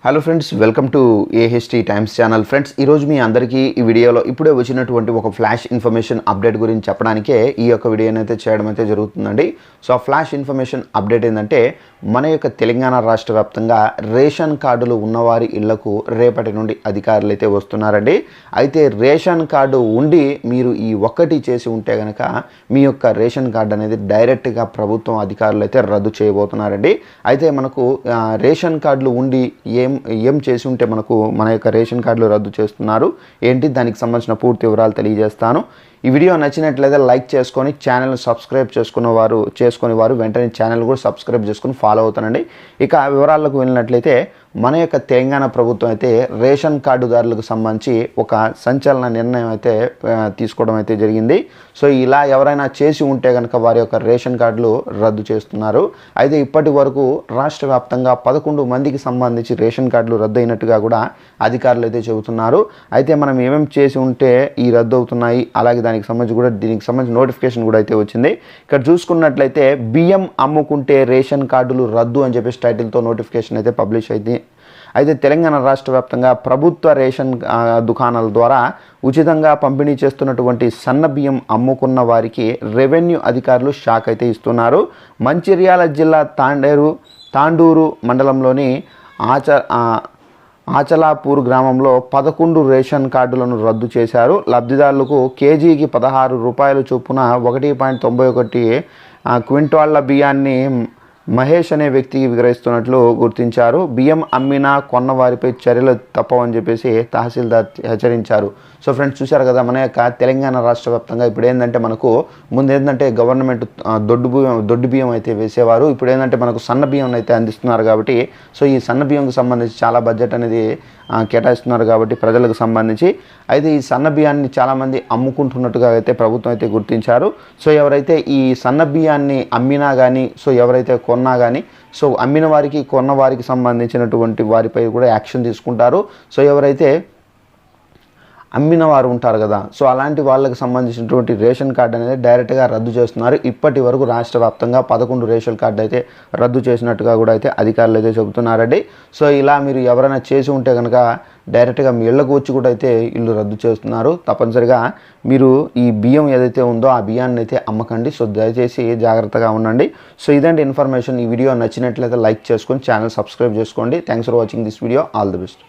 Hello friends, welcome to AHT times channel. Friends, ఈరోజు మీ అందరికీ ఈ వీడియోలో ఇప్పుడే వచ్చినటువంటి ఒక ఫ్లాష్ ఇన్ఫర్మేషన్ అప్డేట్ గురించి చెప్పడానికే ఈ యొక్క వీడియోని అయితే చేయడం అయితే జరుగుతుందండి. సో ఆ ఫ్లాష్ ఇన్ఫర్మేషన్ అప్డేట్ ఏంటంటే, మన యొక్క తెలంగాణ రాష్ట్ర వ్యాప్తంగా రేషన్ కార్డులు ఉన్నవారి ఇళ్లకు రేపటి నుండి అధికారులు అయితే వస్తున్నారండి. అయితే రేషన్ కార్డు ఉండి మీరు ఈ ఒక్కటి చేసి ఉంటే కనుక మీ యొక్క రేషన్ కార్డు అనేది డైరెక్ట్గా ప్రభుత్వం అధికారులు అయితే రద్దు చేయబోతున్నారండి. అయితే మనకు రేషన్ కార్డులు ఉండి ఏం చేసి ఉంటే మన యొక్క రేషన్ కార్డులు రద్దు చేస్తున్నారు ఏంటి, దానికి సంబంధించిన పూర్తి వివరాలు తెలియజేస్తాను. ఈ వీడియో నచ్చినట్లయితే లైక్ చేసుకొని ఛానల్ని సబ్స్క్రైబ్ చేసుకునే వారు వెంటనే ఛానల్ కూడా సబ్స్క్రైబ్ చేసుకుని ఫాలో అవుతానండి. ఇక వివరాలకు వెళ్ళినట్లయితే, మన యొక్క తెలంగాణ ప్రభుత్వం అయితే రేషన్ కార్డుదారులకు సంబంధించి ఒక సంచలన నిర్ణయం అయితే తీసుకోవడం అయితే జరిగింది. సో ఇలా ఎవరైనా చేసి ఉంటే కనుక వారి యొక్క రేషన్ కార్డులు రద్దు చేస్తున్నారు. అయితే ఇప్పటి వరకు రాష్ట్ర వ్యాప్తంగా 11 మందికి సంబంధించి రేషన్ కార్డులు రద్దు అయినట్టుగా కూడా అధికారులు అయితే చెబుతున్నారు. అయితే మనం ఏమేమి చేసి ఉంటే ఈ రద్దు అవుతున్నాయి, అలాగే దీనికి సంబంధించి నోటిఫికేషన్ కూడా అయితే వచ్చింది. ఇక్కడ చూసుకున్నట్లయితే బియ్యం అమ్ముకుంటే రేషన్ కార్డులు రద్దు అని చెప్పేసి టైటిల్తో నోటిఫికేషన్ అయితే పబ్లిష్ అయింది. అయితే తెలంగాణ రాష్ట్ర వ్యాప్తంగా ప్రభుత్వ రేషన్ దుకాణాల ద్వారా ఉచితంగా పంపిణీ చేస్తున్నటువంటి సన్న బియ్యం అమ్ముకున్న వారికి రెవెన్యూ అధికారులు షాక్ అయితే ఇస్తున్నారు. మంచిర్యాల జిల్లా తాండూరు మండలంలోని ఆచలాపూర్ గ్రామంలో 11 రేషన్ కార్డులను రద్దు చేశారు. లబ్ధిదారులకు కేజీకి 16 రూపాయల చొప్పున 1.91 క్వింటాళ్ల బియ్యాన్ని మహేష్ అనే వ్యక్తికి విక్రయిస్తున్నట్లు గుర్తించారు. బియ్యం అమ్మినా కొన్న వారిపై చర్యలు తప్పవని చెప్పేసి తహసీల్దార్ హెచ్చరించారు. సో ఫ్రెండ్స్, చూశారు కదా, మన యొక్క తెలంగాణ రాష్ట్ర వ్యాప్తంగా ఇప్పుడు ఏంటంటే మనకు ముందు ఏంటంటే గవర్నమెంట్ దొడ్డు బియ్యం అయితే వేసేవారు. ఇప్పుడు ఏంటంటే మనకు సన్న బియ్యం అయితే అందిస్తున్నారు. కాబట్టి సో ఈ సన్న బియ్యంకు సంబంధించి చాలా బడ్జెట్ అనేది కేటాయిస్తున్నారు కాబట్టి ప్రజలకు సంబంధించి. అయితే ఈ సన్న బియ్యాన్ని చాలామంది అమ్ముకుంటున్నట్టుగా అయితే ప్రభుత్వం అయితే గుర్తించారు. సో ఎవరైతే ఈ సన్న బియ్యాన్ని అమ్మినా కానీ, సో ఎవరైతే కొన్నా కానీ, సో అమ్మిన వారికి కొన్న వారికి సంబంధించినటువంటి వారిపై కూడా యాక్షన్ తీసుకుంటారు. సో ఎవరైతే అమ్మిన వారు ఉంటారు కదా, సో అలాంటి వాళ్ళకి సంబంధించినటువంటి రేషన్ కార్డు అనేది డైరెక్ట్గా రద్దు చేస్తున్నారు. ఇప్పటి వరకు రాష్ట్ర వ్యాప్తంగా 11 రేషన్ కార్డు అయితే రద్దు చేసినట్టుగా కూడా అయితే అధికారులు అయితే చెబుతున్నారండి. సో ఇలా మీరు ఎవరైనా చేసి ఉంటే కనుక డైరెక్ట్గా మీ ఇళ్లకు వచ్చి కూడా అయితే ఇల్లు రద్దు చేస్తున్నారు. తప్పనిసరిగా మీరు ఈ బియ్యం ఏదైతే ఉందో ఆ బియ్యాన్ని అయితే అమ్మకండి. సో దయచేసి జాగ్రత్తగా ఉండండి. సో ఇదండి ఇన్ఫర్మేషన్. ఈ వీడియో నచ్చినట్లయితే లైక్ చేసుకొని ఛానల్ సబ్స్క్రైబ్ చేసుకోండి. Thanks for watching this video. All the best.